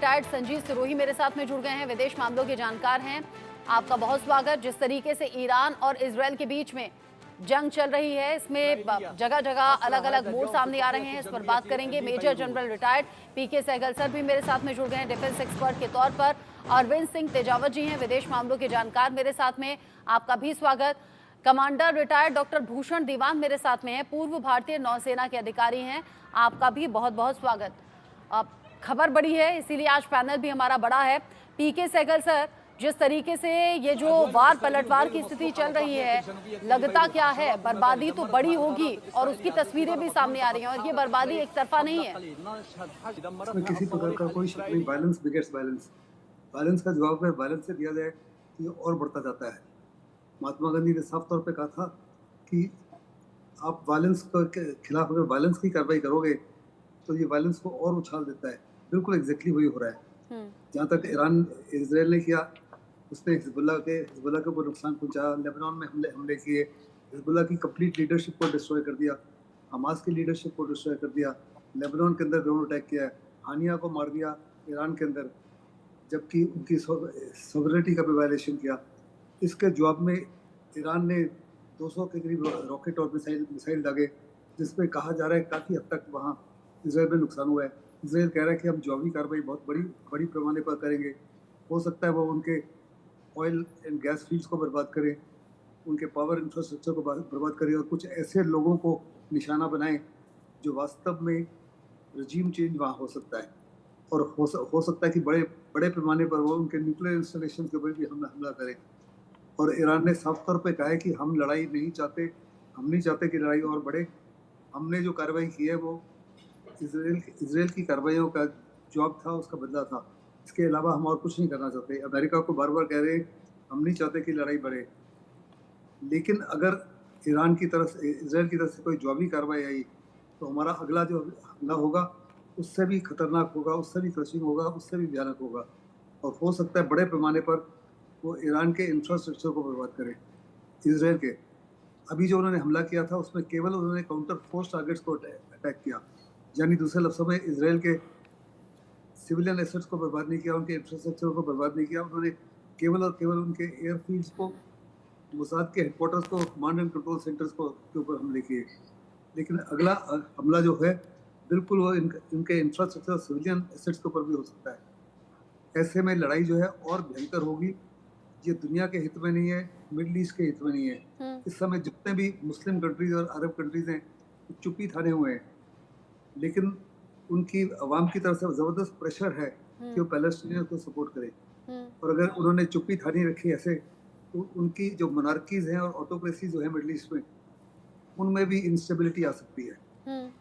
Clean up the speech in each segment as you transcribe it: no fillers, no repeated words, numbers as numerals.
Retired Sanjeev Sirohi मेरे साथ में जुड़ गए हैं, विदेश मामलों के जानकार हैं। आपका बहुत स्वागत। जिस तरीके से ईरान और इजरायल के बीच में जंग चल रही है, इसमें जगह जगह अलग अलग मोड़ सामने आ रहे हैं, इस पर बात करेंगे। मेजर जनरल रिटायर्ड पीके सहगल सर भी मेरे साथ में जुड़ गए हैं डिफेंस एक्सपर्ट के तौर पर। अरविंद सिंह तेजावत जी हैं, विदेश मामलों के जानकार मेरे साथ में, आपका भी स्वागत। कमांडर रिटायर्ड डॉक्टर भूषण दीवान मेरे साथ में हैं, पूर्व भारतीय नौसेना के अधिकारी हैं, आपका भी बहुत बहुत स्वागत। खबर बड़ी है, इसीलिए आज पैनल भी हमारा बड़ा है। पीके सहगल सर, जिस तरीके से ये जो वार पलटवार की स्थिति चल रही है, लगता क्या है बर्बादी तो बड़ी होगी और उसकी तस्वीरें भी सामने आ रही हैं, और ये बर्बादी एक तरफा नहीं है। किसी प्रकार का कोई शक नहीं, वायलेंस बिगेट्स वायलेंस। वायलेंस का जवाब अगर वायलेंस से दिया जाए तो ये और बढ़ता जाता है। महात्मा गांधी ने साफ तौर पे कहा था कि आप वायलेंस के खिलाफ अगर वायलेंस की कार्रवाई करोगे तो ये वायलेंस को और उछाल देता है। बिल्कुल एग्जैक्टली वही हो रहा है। जहाँ तक ईरान इजरायल ने किया, उसने हिजबुल्लाह के ऊपर नुकसान पहुंचाया, लेबनान में हमले किए, हिजबुल्लाह की कंप्लीट लीडरशिप को डिस्ट्रॉय कर दिया, हमास की लीडरशिप को डिस्ट्रॉय कर दिया, लेबनान के अंदर ड्रोन अटैक किया है, हानिया को मार दिया ईरान के अंदर, जबकि उनकी सॉवरेनिटी का भी वायलेशन किया। इसके जवाब में ईरान ने 200 के करीब रॉकेट और मिसाइल दागे, जिसमें कहा जा रहा है काफ़ी हद तक वहाँ इसराइल में नुकसान हुआ है। इसराइल कह रहा है कि हम जवाबी कार्रवाई बहुत बड़ी पैमाने पर करेंगे। हो सकता है वो उनके ऑयल एंड गैस फील्ड्स को बर्बाद करें, उनके पावर इंफ्रास्ट्रक्चर को बर्बाद करें, और कुछ ऐसे लोगों को निशाना बनाएं जो वास्तव में रजीम चेंज वहाँ हो सकता है। और हो सकता है कि बड़े पैमाने पर वो उनके न्यूक्लियर इंस्टॉलेशन के ऊपर भी हमला करें। और ईरान ने साफ तौर पे कहा है कि हम लड़ाई नहीं चाहते, हम नहीं चाहते कि लड़ाई और बढ़े। हमने जो कार्रवाई की है वो इसराइल की कार्रवाइयों का जवाब था, उसका बदला था। इसके अलावा हम और कुछ नहीं करना चाहते। अमेरिका को बार बार कह रहे हैं हम नहीं चाहते कि लड़ाई बढ़े, लेकिन अगर ईरान की तरफ से, इसराइल की तरफ से कोई जवाबी कार्रवाई आई तो हमारा अगला जो हमला होगा उससे भी खतरनाक होगा, उससे भी क्रशिंग होगा, उससे भी भयानक होगा। और हो सकता है बड़े पैमाने पर वो ईरान के इंफ्रास्ट्रक्चर को बर्बाद करे। इसराइल के अभी जो उन्होंने हमला किया था उसमें केवल उन्होंने काउंटर फोर्स टारगेट्स को अटैक किया, यानी दूसरे लफ्ज़ों में इसराइल के सिविलियन एसेट्स को बर्बाद नहीं किया, उनके इंफ्रास्ट्रक्चर को बर्बाद नहीं किया। उन्होंने केवल और केवल उनके एयरफील्ड्स को, मोसाद के हेडक्वार्टर्स को, कमांड एंड कंट्रोल सेंटर्स को के ऊपर हमले किए। लेकिन अगला हमला जो है बिल्कुल वो इनके इंफ्रास्ट्रक्चर, सिविलियन एसेट्स के ऊपर भी हो सकता है। ऐसे में लड़ाई जो है और भयंकर होगी। ये दुनिया के हित में नहीं है, मिडल ईस्ट के हित में नहीं है। इस समय जितने भी मुस्लिम कंट्रीज और अरब कंट्रीज हैं चुप्पी थाने हुए हैं, लेकिन उनकी अवाम की तरफ से जबरदस्त प्रेशर है कि वो पैलेस्टीनियन को सपोर्ट करें। और अगर उन्होंने चुप्पी थानी रखी ऐसे, तो उनकी जो मोनार्कीज हैं और ऑटोक्रेसी जो है मिडल ईस्ट में, उनमें भी इंस्टेबिलिटी आ सकती है।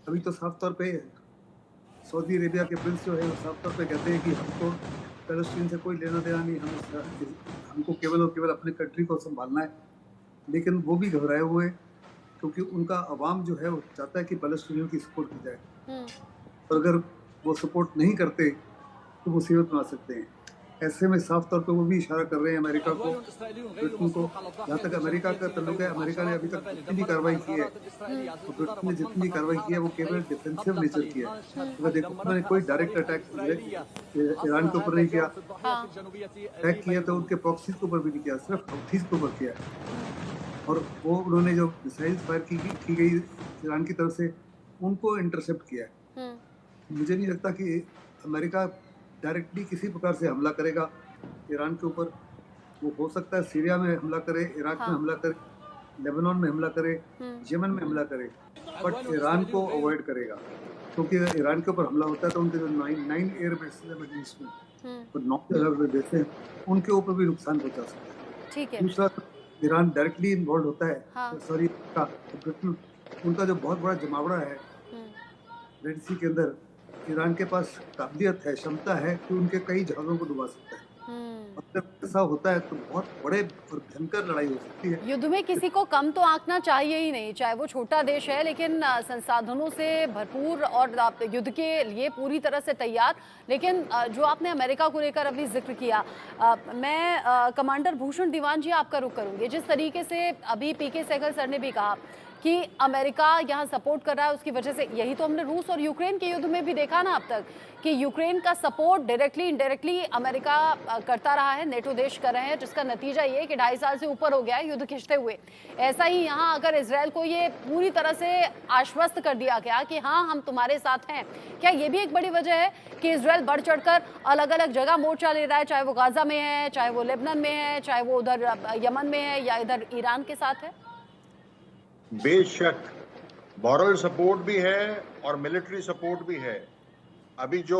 अभी तो साफ तौर पे सऊदी अरेबिया के प्रिंस जो है वो साफ तौर पे कहते हैं कि हमको पैलेस्टीन से कोई लेना देना नहीं, हमको केवल और केवल अपने कंट्री को संभालना है। लेकिन वो भी घबराए हुए हैं क्योंकि उनका अवाम जो है वो चाहता है कि पैलेस्टीनियों की सपोर्ट की जाए, और अगर वो सपोर्ट नहीं करते तो मुसीबत में आ सकते हैं। ऐसे में साफ तौर पे वो भी इशारा कर रहे हैं अमेरिका को, ब्रिटेन को। जहाँ तक अमेरिका का ताल्लुक है, अमेरिका ने अभी तक जितनी भी कार्रवाई की है, तो ब्रिटेन ने जितनी भी कार्रवाई की है वो केवल डिफेंसिव नेचर की है। अगर देखो, उन्होंने कोई डायरेक्ट अटैक ईरान के ऊपर नहीं किया। अटैक किया तो उनके प्रॉक्सीज के ऊपर भी नहीं किया, सिर्फ हouthis के ऊपर किया। और वो उन्होंने जो मिसाइल फायर की गई ईरान की तरफ से, उनको इंटरसेप्ट किया है। मुझे नहीं लगता कि अमेरिका डायरेक्टली किसी प्रकार से हमला करेगा ईरान के ऊपर। वो हो सकता है सीरिया में हमला करे, इराक में हमला करे, लेबनान में हमला करे, यमन में हमला करे, बट ईरान को अवॉइड करेगा। क्योंकि अगर ईरान के ऊपर हमला होता है तो उनके जो 9 एयर बेसेस है मिडल ईस्ट में, तो 9 एयर बेस हैं, उनके ऊपर भी नुकसान पहुंचा सकता है। दूसरा, ईरान डायरेक्टली इन्वॉल्व होता है, सॉरी ब्रिटेन, उनका जो बहुत बड़ा जमावड़ा है रेड सी के अंदर, ईरान के पास काबिलियत है, क्षमता है कि उनके कई जहाज़ों को डुबा सकता है। अगर ऐसा होता है तो बहुत बड़े और भयंकर लड़ाई हो सकती है। युद्ध में किसी को कम तो आंकना चाहिए ही नहीं, चाहे वो छोटा देश है, लेकिन संसाधनों से भरपूर और युद्ध के लिए पूरी तरह से तैयार। लेकिन जो आपने अमेरिका को लेकर अभी जिक्र किया, मैं कमांडर भूषण दीवान जी आपका रुख करूंगी। जिस तरीके से अभी पीके सहगल सर ने भी कहा कि अमेरिका यहाँ सपोर्ट कर रहा है उसकी वजह से, यही तो हमने रूस और यूक्रेन के युद्ध में भी देखा ना अब तक कि यूक्रेन का सपोर्ट डायरेक्टली इनडायरेक्टली अमेरिका करता रहा है, नेटो देश कर रहे हैं, जिसका नतीजा ये कि 2.5 साल से ऊपर हो गया है युद्ध खिंचते हुए। ऐसा ही यहाँ अगर इजराइल को ये पूरी तरह से आश्वस्त कर दिया गया कि हाँ हम तुम्हारे साथ हैं, क्या ये भी एक बड़ी वजह है कि इजराइल बढ़ चढ़कर अलग अलग जगह मोर्चा ले रहा है, चाहे वो गाजा में है, चाहे वो लेबनान में है, चाहे वो उधर यमन में है या इधर ईरान के साथ है? बेशक मॉरल सपोर्ट भी है और मिलिट्री सपोर्ट भी है। अभी जो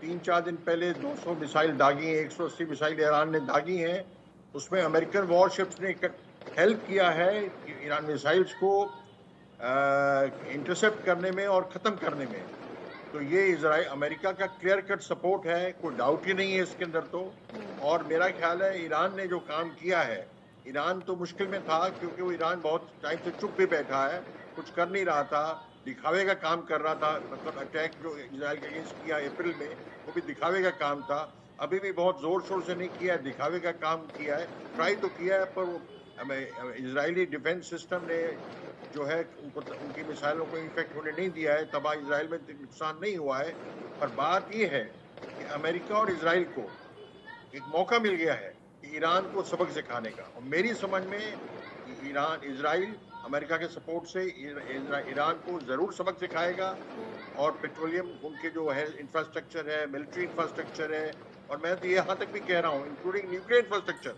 3-4 दिन पहले 200 मिसाइल दागी हैं, 180 मिसाइल ईरान ने दागी हैं, उसमें अमेरिकन वॉरशिप्स ने हेल्प किया है कि ईरान मिसाइल्स को इंटरसेप्ट करने में और ख़त्म करने में। तो ये इजराइल अमेरिका का क्लियर कट सपोर्ट है, कोई डाउट ही नहीं है इसके अंदर तो। और मेरा ख्याल है ईरान ने जो काम किया है, ईरान तो मुश्किल में था क्योंकि वो ईरान बहुत टाइम से चुप भी बैठा है, कुछ कर नहीं रहा था, दिखावे का काम कर रहा था। मतलब अटैक जो इजराइल के अगेंस्ट किया अप्रैल में, वो भी दिखावे का काम था। अभी भी बहुत ज़ोर शोर से नहीं किया है, दिखावे का काम किया है, ट्राई तो किया है, पर इजरायली डिफेंस सिस्टम ने जो है उनकी मिसाइलों को इफेक्ट होने नहीं दिया है, तबाह इजराइल में नुकसान नहीं हुआ है। पर बात ये है कि अमेरिका और इजराइल को एक मौका मिल गया है कि ईरान को सबक सिखाने का। और मेरी समझ में इजराइल अमेरिका के सपोर्ट से ईरान को ज़रूर सबक सिखाएगा। और पेट्रोलियम उनके जो है इंफ्रास्ट्रक्चर है, मिलिट्री इंफ्रास्ट्रक्चर है, और मैं तो यहाँ तक भी कह रहा हूँ इंक्लूडिंग न्यूक्लियर इंफ्रास्ट्रक्चर,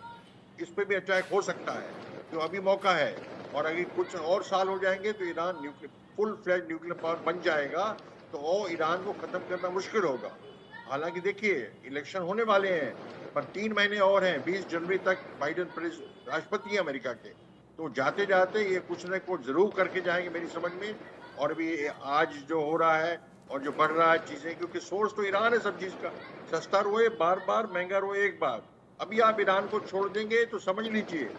इस पर भी अटैक हो सकता है। तो अभी मौका है, और अगर कुछ और साल हो जाएंगे तो Iran full fledge nuclear power बन जाएगा, तो वो ईरान को ख़त्म करना मुश्किल होगा। हालांकि देखिए इलेक्शन होने वाले हैं, पर 3 महीने और हैं, 20 जनवरी तक बाइडेन राष्ट्रपति है अमेरिका के, तो जाते जाते ये कुछ न कुछ जरूर करके जाएंगे मेरी समझ में। और भी आज जो हो रहा है और जो बढ़ रहा है चीज़ें, क्योंकि सोर्स तो ईरान है सब चीज़ का, सस्ता रोए बार बार, महंगा रोए एक बार। अभी आप ईरान को छोड़ देंगे तो समझ लीजिए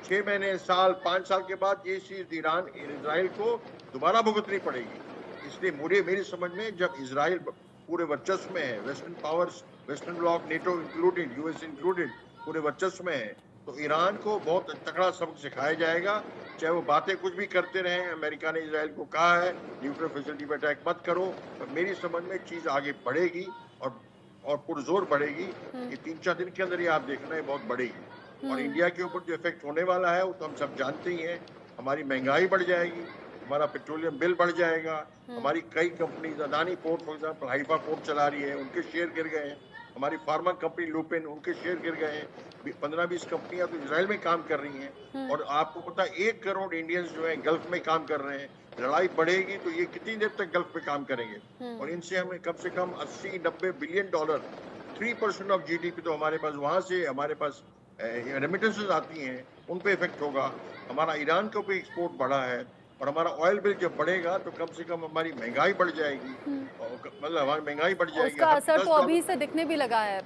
6 महीने, साल, 5 साल के बाद ये चीज़ इजराइल को दोबारा भुगतनी पड़ेगी। इसलिए मेरी समझ में जब इजराइल पूरे वर्चस्व में है, western powers, western block, NATO included, US included, पूरे वर्चस्व में है, तो ईरान को बहुत तगड़ा सबक सिखाया जाएगा। चाहे वो बातें कुछ भी करते रहें, अमेरिका ने इजराइल को कहा है न्यूक्लियर फैसिलिटी पर अटैक मत करो, तो मेरी समझ में चीज़ आगे बढ़ेगी और पुरजोर बढ़ेगी। ये 3-4 दिन के अंदर ही आप देखना है बहुत बढ़ेगी। और इंडिया के ऊपर जो इफेक्ट होने वाला है वो तो हम सब जानते ही हैं। हमारी महंगाई बढ़ जाएगी, हमारा पेट्रोलियम बिल बढ़ जाएगा, हमारी कई companies, Adani port for example Haifa port चला रही है, उनके शेयर गिर गए हैं। हमारी फार्मा कंपनी लुपिन, उनके शेयर गिर गए हैं। 15-20 कंपनियां तो इजराइल में काम कर रही हैं। और आपको पता है 1 करोड़ इंडियंस जो है गल्फ में काम कर रहे हैं। लड़ाई बढ़ेगी तो ये कितनी देर तक गल्फ में काम करेंगे? और इनसे हमें कम से कम 80-90 बिलियन डॉलर, 3% ऑफ जीडीपी तो हमारे पास वहाँ से हमारे पास रेमिटेंसेस आती हैं, उन पे इफेक्ट होगा। हमारा ईरान का भी एक्सपोर्ट बढ़ा है, और हमारा ऑयल बिल जब बढ़ेगा तो कम से कम हमारी महंगाई बढ़ जाएगी। मतलब हमारी महंगाई बढ़ जाएगी। उसका असर तो अभी से दिखने भी लगा है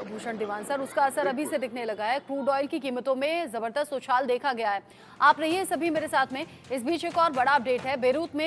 भूषण दीवान सर, उसका असर अभी से दिखने लगा है। क्रूड ऑयल की कीमतों में जबरदस्त उछाल देखा गया है। आप रहिए सभी मेरे साथ में। इस बीच एक और बड़ा अपडेट है, बेरूत में